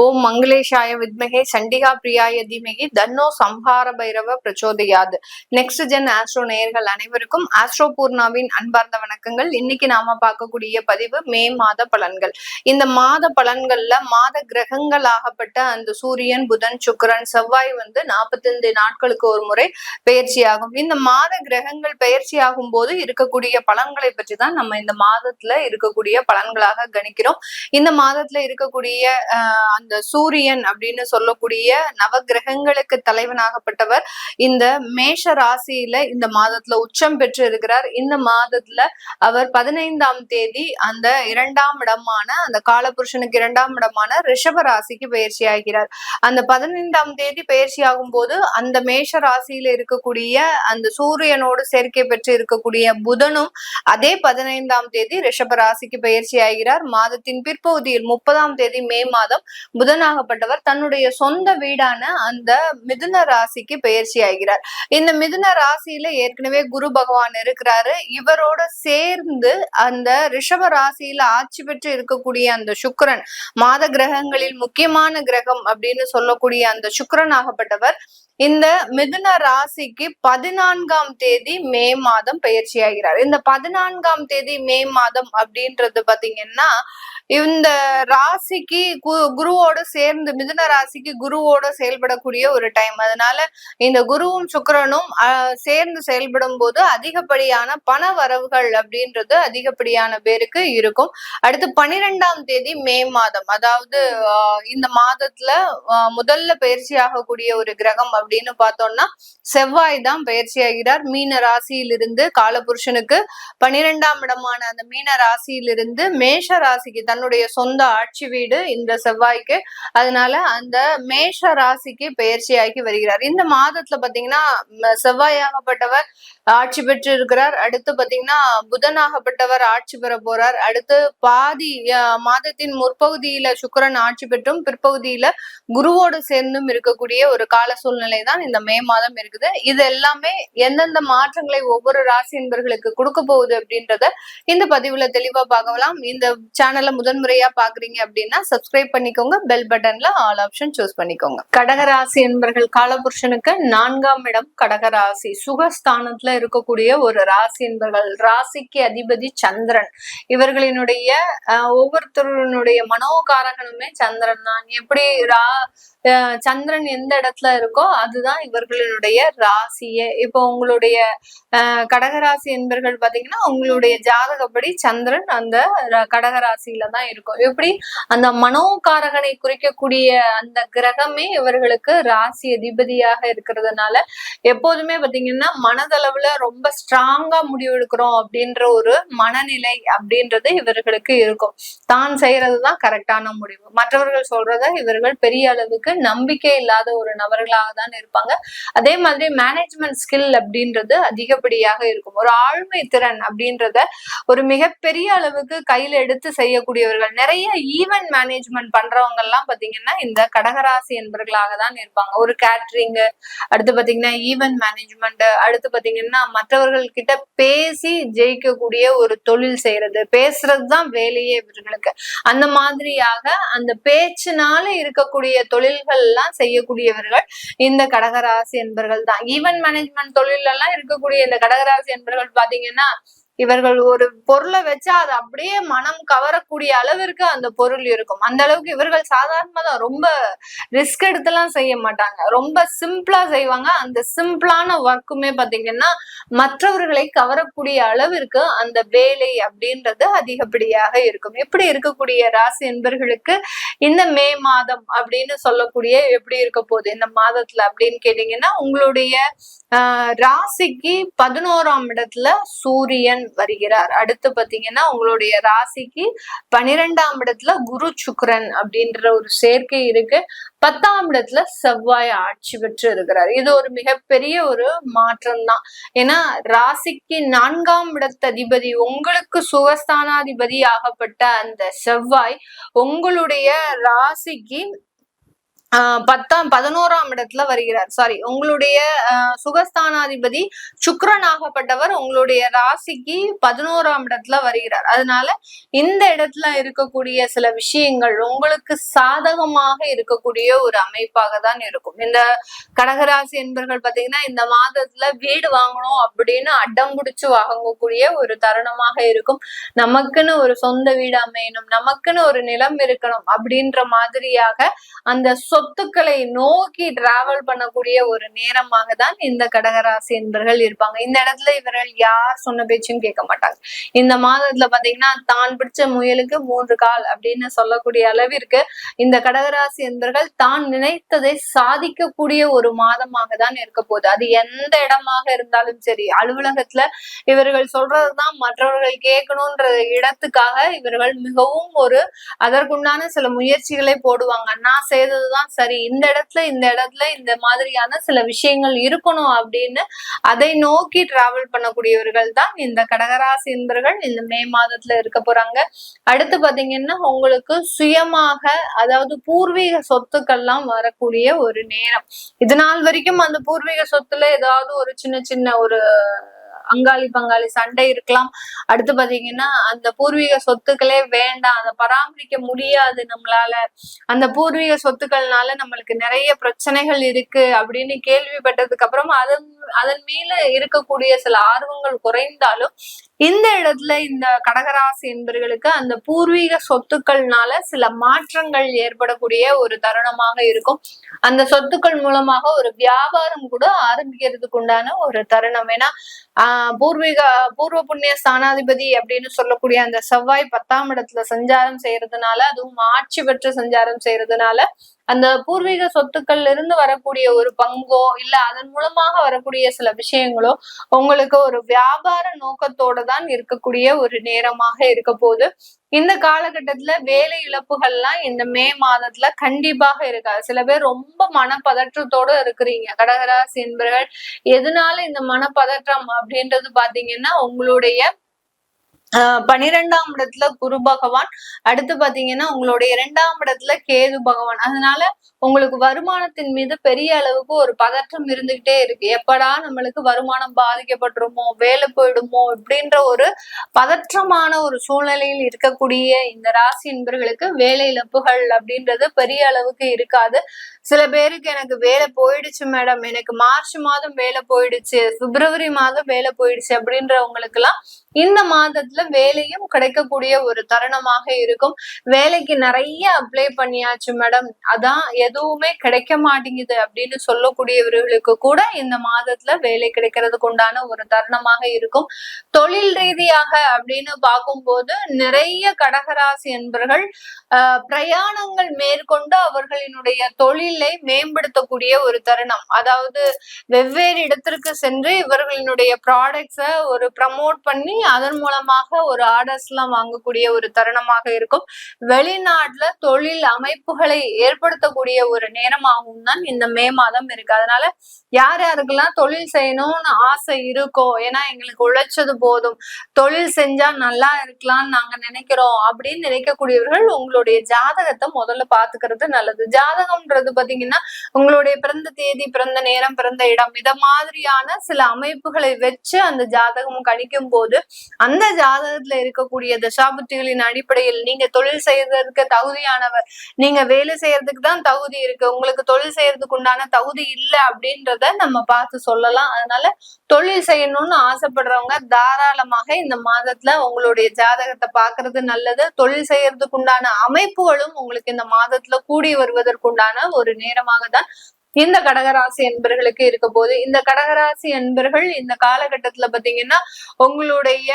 ஓம் மங்களேஷாய வித்மகே சண்டிகா பிரியாய தீமகி தன்னோ சம்ஹார பைரவ பிரச்சோதயாது. நெக்ஸ்ட் ஜென் ஆஸ்ட்ரோ நேயர்கள் அனைவருக்கும் ஆஸ்ட்ரோ பூர்ணாவின் அன்பார்ந்த வணக்கங்கள். இன்னைக்கு நாம பார்க்கக்கூடிய பதிவு மே மாத பலன்கள். இந்த மாத பலன்கள்ல மாத கிரகங்கள் ஆகப்பட்ட அந்த சூரியன், புதன், சுக்கிரன், செவ்வாய் 45 நாட்களுக்கு ஒரு முறை பயிற்சியாகும். இந்த மாத கிரகங்கள் பயிற்சி ஆகும் போது இருக்கக்கூடிய பலன்களை பற்றி தான் நம்ம இந்த மாதத்துல இருக்கக்கூடிய பலன்களாக கணிக்கிறோம். இந்த மாதத்துல இருக்கக்கூடிய அந்த சூரியன் அப்படின்னு சொல்லக்கூடிய நவகிரகங்களுக்கு தலைவனாகப்பட்டவர் இந்த மேஷ ராசியில இந்த மாதத்துல உச்சம் பெற்று இருக்கிறார். இந்த மாதத்துல அவர் 15ஆம் தேதி அந்த 2ஆம் இடமான அந்த காலபுருஷனுக்கு 2ஆம் இடமான ரிஷப ராசிக்கு பயிற்சி ஆகிறார். அந்த 15ஆம் தேதி பயிற்சி ஆகும் போது அந்த மேஷ ராசியில இருக்கக்கூடிய அந்த சூரியனோடு சேர்க்கை பெற்று இருக்கக்கூடிய புதனும் அதே 15ஆம் தேதி ரிஷப ராசிக்கு பயிற்சி ஆகிறார். மாதத்தின் பிற்பகுதியில் 30ஆம் தேதி மே மாதம் புதனாகப்பட்டவர் தன்னுடைய சொந்த வீடான அந்த மிதுன ராசிக்கு பயிற்சி ஆகிறார். இந்த மிதுன ராசியில ஏற்கனவே குரு பகவான் இருக்கிறாரு. இவரோட சேர்ந்து அந்த ரிஷப ராசியில ஆட்சி பெற்று இருக்கக்கூடிய அந்த சுக்கிரன், மாத கிரகங்களில் முக்கியமான கிரகம் அப்படின்னு சொல்லக்கூடிய அந்த சுக்கிரன் ஆகப்பட்டவர் இந்த மிதுன ராசிக்கு 14ஆம் தேதி மே மாதம் பயிற்சி ஆகிறார். இந்த 14ஆம் தேதி மே மாதம் அப்படின்றது பாத்தீங்கன்னா இந்த ராசிக்கு குருவோட சேர்ந்து மிதுன ராசிக்கு குருவோட செயல்படக்கூடிய ஒரு டைம். அதனால இந்த குருவும் சுக்கிரனும் சேர்ந்து செயல்படும் போது அதிகப்படியான பண வரவுகள் அப்படின்றது அதிகப்படியான பேருக்கு இருக்கும். அடுத்து 12ஆம் தேதி மே மாதம், அதாவது இந்த மாதத்துல முதல்ல பயிற்சி ஆகக்கூடிய ஒரு கிரகம் அப்படின்னு பார்த்தோம்னா செவ்வாய் தான் பயிற்சி ஆகிறார். மீன ராசியிலிருந்து காலபுருஷனுக்கு 12ஆம் இடமான அந்த மீன ராசியிலிருந்து மேஷ ராசிக்கு தன்னுடைய சொந்த ஆட்சி வீடு இந்த செவ்வாய்க்கு. அதனால அந்த மேஷ ராசிக்கு பயிற்சியாகி வருகிறார். இந்த மாதத்துல பாத்தீங்கன்னா செவ்வாயாகப்பட்டவர் ஆட்சி பெற்று இருக்கிறார். அடுத்து பாத்தீங்கன்னா புதனாகப்பட்டவர் ஆட்சி பெற போறார். அடுத்து பாதி மாதத்தின் முற்பகுதியில சுக்கிரன் ஆட்சி பெற்றும் பிற்பகுதியில குருவோடு சேர்ந்தும் இருக்கக்கூடிய ஒரு கால சூழ்நிலை தான் இந்த மே மாதம் இருக்குது. இது எல்லாமே எந்தெந்த மாற்றங்களை ஒவ்வொரு ராசி என்பர்களுக்கு கொடுக்க போகுது அப்படின்றத இந்த பதிவுல தெளிவா பார்க்கலாம். இந்த சேனலை முதன்முறையா பாக்குறீங்க அப்படின்னா சப்ஸ்கிரைப் பண்ணிக்கோங்க, பெல் பட்டன்ல ஆல் ஆப்ஷன் சூஸ் பண்ணிக்கோங்க. கடகராசி என்பர்கள் காலபுருஷனுக்கு 4ஆம் இடம் கடகராசி சுகஸ்தானத்துல இருக்கக்கூடிய ஒரு ராசி என்பர்கள். ராசிக்கு அதிபதி சந்திரன். இவர்களினுடைய ஒவ்வொருத்தருடைய மனோகாரகனுமே சந்திரன் தான். எப்படி சந்திரன் எந்த இடத்துல இருக்கோ அதுதான் இவர்களுடைய ராசியே. இப்போ உங்களுடைய கடகராசி என்பர்கள் பாத்தீங்கன்னா உங்களுடைய ஜாதகப்படி சந்திரன் அந்த கடகராசியில தான் இருக்கும். எப்படி அந்த மனோகாரகனை குறிக்கக்கூடிய அந்த கிரகமே இவர்களுக்கு ராசி அதிபதியாக இருக்கிறதுனால எப்போதுமே பாத்தீங்கன்னா மனதளவுல ரொம்ப ஸ்ட்ராங்கா முடிவு எடுக்கிறோம் அப்படின்ற ஒரு மனநிலை அப்படின்றது இவர்களுக்கு இருக்கும். தான் செய்யறதுதான் கரெக்டான முடிவு. மற்றவர்கள் சொல்றத இவர்கள் பெரிய அளவுக்கு நம்பிக்கை இல்லாத ஒரு நபர்களாக தான் இருப்பாங்க. அதே மாதிரி மேனேஜ்மெண்ட் ஸ்கில் அப்படின்றது அதிகப்படியாக இருக்கும். ஒரு ஆளுமை திறன் அப்படின்றத ஒரு மிகப்பெரிய அளவுக்கு கையில எடுத்து செய்யக்கூடியவர்கள். நிறைய ஈவென்ட் மேனேஜ்மெண்ட் பண்றவங்க எல்லாம் பாத்தீங்கன்னா இந்த கடகராசி என்பவர்களாக தான் இருப்பாங்க. ஒரு கேட்டரிங், அடுத்து பாத்தீங்கன்னா ஈவென்ட் மேனேஜ்மெண்ட், அடுத்து பாத்தீங்கன்னா மற்றவர்கள் கிட்ட பேசி ஜெயிக்கக்கூடிய ஒரு தொழில் செய்யறது, பேசுறதுதான் வேலையே இவர்களுக்கு. அந்த மாதிரியாக அந்த பேச்சினால இருக்கக்கூடிய தொழில்கள் எல்லாம் செய்யக்கூடியவர்கள் இந்த கடகராசி என்பர்கள் தான். ஈவென்ட் மேனேஜ்மெண்ட் தொழில் எல்லாம் இருக்கக்கூடிய இந்த கடகராசி என்பர்கள் பாத்தீங்கன்னா இவர்கள் ஒரு பொருளை வச்சா அது அப்படியே மனம் கவரக்கூடிய அளவிற்கு அந்த பொருள் இருக்கும். அந்த அளவுக்கு இவர்கள் சாதாரணமா தான், ரொம்ப ரிஸ்க் எடுத்துலாம் செய்ய மாட்டாங்க. ரொம்ப சிம்பிளா செய்வாங்க. அந்த சிம்பிளான ஒர்க்குமே பாத்தீங்கன்னா மற்றவர்களை கவரக்கூடிய அளவிற்கு அந்த வேலை அப்படின்றது அதிகப்படியாக இருக்கும். எப்படி இருக்கக்கூடிய ராசி என்பர்களுக்கு இந்த மே மாதம் அப்படின்னு சொல்லக்கூடிய எப்படி இருக்க போகுது இந்த மாதத்துல அப்படின்னு கேட்டீங்கன்னா உங்களுடைய ராசிக்கு 11ஆம் இடத்துல சூரியன் வருகிறார். அடுத்து பாத்தீங்கன்னா உங்களுடைய ராசிக்கு 12ஆம் இடத்துல குரு சுக்கிரன் அப்படின்ற ஒரு சேர்க்கை இருக்கு. 10ஆம் இடத்துல செவ்வாய் ஆட்சி பெற்று இருக்கிறார். இது ஒரு மிகப்பெரிய ஒரு மாற்றம் தான். ஏன்னா ராசிக்கு 4ஆம் இடத்து அதிபதி, உங்களுக்கு சுகஸ்தானாதிபதி ஆகப்பட்ட அந்த செவ்வாய் உங்களுடைய ராசிக்கு 11ஆம் இடத்துல வருகிறார். சாரி, உங்களுடைய சுகஸ்தானாதிபதி சுக்கிரனாகப்பட்டவர் உங்களுடைய ராசிக்கு 11ஆம் இடத்துல வருகிறார். அதனால இந்த இடத்துல இருக்கக்கூடிய சில விஷயங்கள் உங்களுக்கு சாதகமாக இருக்கக்கூடிய ஒரு அமைப்பாக தான் இருக்கும். இந்த கடகராசி என்பர்கள் பாத்தீங்கன்னா இந்த மாதத்துல வீடு வாங்கணும் அப்படின்னு அடம் பிடிச்சு வாங்கக்கூடிய ஒரு தருணமாக இருக்கும். நமக்குன்னு ஒரு சொந்த வீடு அமையணும், நமக்குன்னு ஒரு நிலம் இருக்கணும் அப்படின்ற மாதிரியாக அந்த சொத்துக்களை நோக்கி டிராவல் பண்ணக்கூடிய ஒரு நேரமாக தான் இந்த கடகராசி என்பர்கள் இருப்பாங்க. இந்த இடத்துல இவர்கள் யார் சொன்ன பேச்சும் கேட்க மாட்டாங்க. இந்த மாதத்துல பாத்தீங்கன்னா தான் பிடிச்ச முயலுக்கு 3 கால் அப்படின்னு சொல்லக்கூடிய அளவிற்கு இந்த கடகராசி என்பர்கள் தான் நினைத்ததை சாதிக்கக்கூடிய ஒரு மாதமாக தான் இருக்க போகுது. அது எந்த இடமாக இருந்தாலும் சரி, அலுவலகத்துல இவர்கள் சொல்றதுதான் மற்றவர்கள் கேட்கணும்ன்ற இடத்துக்காக இவர்கள் மிகவும் ஒரு அதற்குண்டான சில முயற்சிகளை போடுவாங்க. நான் செய்ததுதான் சரி, இந்த இடத்துல இந்த மாதிரியான சில விஷயங்கள் இருக்கணும் அப்படின்னு அதை நோக்கி டிராவல் பண்ணக்கூடியவர்கள் தான் இந்த கடகராசி என்பர்கள் இந்த மே மாதத்துல இருக்க போறாங்க. அடுத்து பாத்தீங்கன்னா உங்களுக்கு சுயமாக, அதாவது பூர்வீக சொத்துக்கள்லாம் வரக்கூடிய ஒரு நேரம். இது நாள் வரைக்கும் அந்த பூர்வீக சொத்துல ஏதாவது ஒரு சின்ன ஒரு அங்காளி பங்காளி சண்டை இருக்கலாம். அடுத்து பாத்தீங்கன்னா அந்த பூர்வீக சொத்துக்களே வேண்டாம், அதை பராமரிக்க முடியாது நம்மளால, அந்த பூர்வீக சொத்துக்கள்னால நம்மளுக்கு நிறைய பிரச்சனைகள் இருக்கு அப்படின்னு கேள்விப்பட்டதுக்கு அப்புறம் அதன் மேல இருக்கக்கூடிய சில ஆர்வங்கள் குறைந்தாலும் இந்த இடத்துல இந்த கடகராசி என்பர்களுக்கு அந்த பூர்வீக சொத்துக்கள்னால சில மாற்றங்கள் ஏற்படக்கூடிய ஒரு தருணமாக இருக்கும். அந்த சொத்துக்கள் மூலமாக ஒரு வியாபாரம் கூட ஆரம்பிக்கிறதுக்கு உண்டான ஒரு தருணம். ஏன்னா பூர்வ புண்ணிய ஸ்தானாதிபதி அப்படின்னு சொல்லக்கூடிய அந்த செவ்வாய் 10ஆம் இடத்துல சஞ்சாரம் செய்யறதுனால, அதுவும் ஆட்சி பெற்று சஞ்சாரம் செய்யறதுனால அந்த பூர்வீக சொத்துக்கள்ல இருந்து வரக்கூடிய ஒரு பங்கோ இல்ல அதன் மூலமாக வரக்கூடிய சில விஷயங்களோ உங்களுக்கு ஒரு வியாபார நோக்கத்தோட தான் இருக்கக்கூடிய ஒரு நேரமாக இருக்க போகுது. இந்த காலகட்டத்துல வேலை இழப்புகள்லாம் இந்த மே மாதத்துல கண்டிப்பாக இருக்காது. சில பேர் ரொம்ப மனப்பதற்றத்தோட இருக்கிறீங்க கடகராசி என்பவர்கள். எதனால இந்த மனப்பதற்றம் அப்படின்றது பாத்தீங்கன்னா உங்களுடைய 12ஆம் இடத்துல குரு பகவான், அடுத்து பாத்தீங்கன்னா உங்களுடைய 2ஆம் இடத்துல கேது பகவான். அதனால உங்களுக்கு வருமானத்தின் மீது பெரிய அளவுக்கு ஒரு பதற்றம் இருந்துகிட்டே இருக்கு. எப்படா நம்மளுக்கு வருமானம் பாதிக்கப்பட்டுருமோ, வேலை போயிடுமோ இப்படின்ற ஒரு பதற்றமான ஒரு சூழ்நிலையில் இருக்கக்கூடிய இந்த ராசி என்பர்களுக்கு வேலை இழப்புகள் அப்படின்றது பெரிய அளவுக்கு இருக்காது. சில பேருக்கு எனக்கு வேலை போயிடுச்சு மேடம், எனக்கு மார்ச் மாதம் வேலை போயிடுச்சு, பிப்ரவரி மாதம் வேலை போயிடுச்சு அப்படின்றவங்களுக்கு எல்லாம் இந்த மாதத்துல வேலையும் கிடைக்கக்கூடிய ஒரு தருணமாக இருக்கும். வேலைக்கு நிறைய அப்ளை பண்ணியாச்சு மேடம், அதான் எதுவுமே கிடைக்க மாட்டேங்குது அப்படின்னு சொல்லக்கூடியவர்களுக்கு கூட இந்த மாதத்துல வேலை கிடைக்கிறதுக்கு உண்டான ஒரு தருணமாக இருக்கும். தொழில் ரீதியாக அப்படின்னு பார்க்கும்போது நிறைய கடகராசி என்பர்கள் பிரயாணங்கள் மேற்கொண்டு அவர்களினுடைய தொழிலை மேம்படுத்தக்கூடிய ஒரு தருணம். அதாவது வெவ்வேறு இடத்திற்கு சென்று இவர்களினுடைய ப்ராடக்ட்ஸை ஒரு ப்ரமோட் பண்ணி அதன் மூலமாக ஒரு ஆர்டர்ஸ் எல்லாம் வாங்கக்கூடிய ஒரு தருணமாக இருக்கும். வெளிநாட்டுல தொழில் அமைப்புகளை ஏற்படுத்தக்கூடிய ஒரு நேரமாகவும் தான் இந்த மே மாதம் இருக்கு. அதனால யார் யாருக்கெல்லாம் தொழில் செய்யணும்னு ஆசை இருக்கோ, ஏன்னா எங்களுக்கு உழைச்சது போதும், தொழில் செஞ்சா நல்லா இருக்கலாம்னு நாங்க நினைக்கிறோம் அப்படின்னு நினைக்கக்கூடியவர்கள் உங்களுடைய ஜாதகத்தை முதல்ல பாத்துக்கிறது நல்லது. ஜாதகம்ன்றது பாத்தீங்கன்னா உங்களுடைய பிறந்த தேதி, பிறந்த நேரம், பிறந்த இடம், இத மாதிரியான சில அமைப்புகளை வச்சு அந்த ஜாதகம் கணிக்கும் போது அந்த ஜாதகத்துல இருக்கக்கூடிய தசாபுத்திகளின் அடிப்படையில் நீங்க தொழில் செய்யறதுக்கு தகுதியானவர், நீங்க வேலை செய்யறதுக்கு தான் தகுதி இருக்கு, உங்களுக்கு தொழில் செய்யறதுக்கு உண்டான தகுதி இல்லை அப்படின்றத நம்ம பார்த்து சொல்லலாம். அதனால தொழில் செய்யணும்னு ஆசைப்படுறவங்க தாராளமாக இந்த மாதத்துல உங்களுடைய ஜாதகத்தை பாக்குறது நல்லது. தொழில் செய்யறதுக்கு உண்டான அமைப்புகளும் உங்களுக்கு இந்த மாதத்துல கூடி வருவதற்குண்டான ஒரு நேரமாக தான் இந்த கடகராசி என்பர்களுக்கு இருக்க போது. இந்த கடகராசி என்பர்கள் இந்த காலகட்டத்துல பாத்தீங்கன்னா உங்களுடைய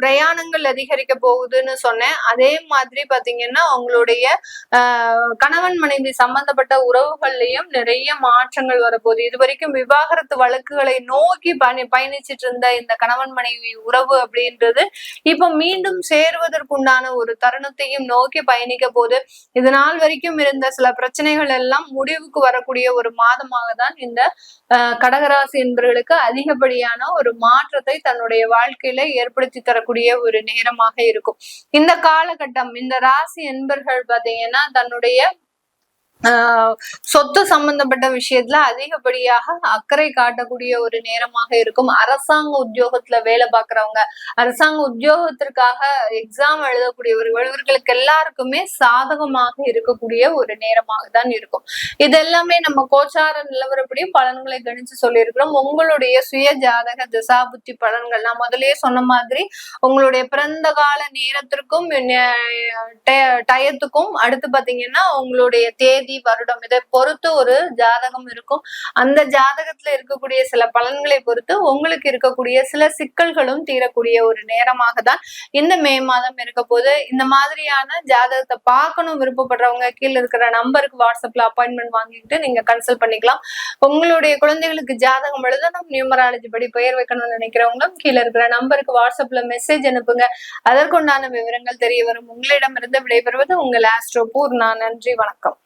பிரயாணங்கள் அதிகரிக்க போகுதுன்னு சொன்னேன். அதே மாதிரி பாத்தீங்கன்னா உங்களுடைய கணவன் மனைவி சம்பந்தப்பட்ட உறவுகள்லயும் நிறைய மாற்றங்கள் வரப்போகுது. இது வரைக்கும் விவாகரத்து வழக்குகளை நோக்கி பயணிச்சிட்டு இருந்த இந்த கணவன் மனைவி உறவு அப்படின்றது இப்ப மீண்டும் சேருவதற்குண்டான ஒரு தருணத்தையும் நோக்கி பயணிக்க போகுது. இது நாள் வரைக்கும் இருந்த சில பிரச்சனைகள் எல்லாம் முடிவுக்கு வரக்கூடிய ஒரு மாதமாக தான் இந்த கடகராசி என்பவர்களுக்கு அதிகப்படியான ஒரு மாற்றத்தை தன்னுடைய வாழ்க்கையில ஏற்படுத்தி தரக்கூடிய ஒரு நேரமாக இருக்கும். இந்த காலகட்டம் இந்த ராசி என்பர்கள் பாத்தீங்கன்னா தன்னுடைய சொத்து சம்பந்தப்பட்ட விஷயத்துல அதிகப்படியாக அக்கறை காட்டக்கூடிய ஒரு நேரமாக இருக்கும். அரசாங்க உத்தியோகத்துல வேலை பார்க்கறவங்க, அரசாங்க உத்தியோகத்திற்காக எக்ஸாம் எழுதக்கூடியவர்கள், இவர்களுக்கு எல்லாருக்குமே சாதகமாக இருக்கக்கூடிய ஒரு நேரமாக தான் இருக்கும். இது எல்லாமே நம்ம கோச்சார நிலவரப்படி பலன்களை கணிச்சு சொல்லியிருக்கிறோம். உங்களுடைய சுய ஜாதக திசா புத்தி பலன்கள் நான் முதல்லயே சொன்ன மாதிரி உங்களுடைய பிறந்த கால நேரத்திற்கும் டயத்துக்கும் அடுத்து பாத்தீங்கன்னா உங்களுடைய தேதி வருடம் இதை பொறுத்து ஒரு ஜாதகம் இருக்கும். அந்த ஜாதகத்துல இருக்கக்கூடிய சில பலன்களை பொறுத்து உங்களுக்கு இருக்கக்கூடிய சில சிக்கல்களும் தீரக்கூடிய ஒரு நேரமாக தான் இந்த மே மாதம் இருக்க போது. இந்த மாதிரியான ஜாதகத்தை பார்க்கணும் விருப்பப்படுறவங்க கீழே இருக்கிற நம்பருக்கு வாட்ஸ்அப்ல அப்பாயின்மெண்ட் வாங்கிட்டு நீங்க கன்சல்ட் பண்ணிக்கலாம். உங்களுடைய குழந்தைகளுக்கு ஜாதகம் எழுதணும், நியூமராலஜி படி பெயர் வைக்கணும்னு நினைக்கிறவங்களும் கீழே இருக்கிற நம்பருக்கு வாட்ஸ்அப்ல மெசேஜ் அனுப்புங்க. அதற்குண்டான விவரங்கள் தெரிய வரும். உங்களிடமிருந்து விடைபெறுவது உங்கள் ஆஸ்ட்ரோ பூர்ணா. நன்றி, வணக்கம்.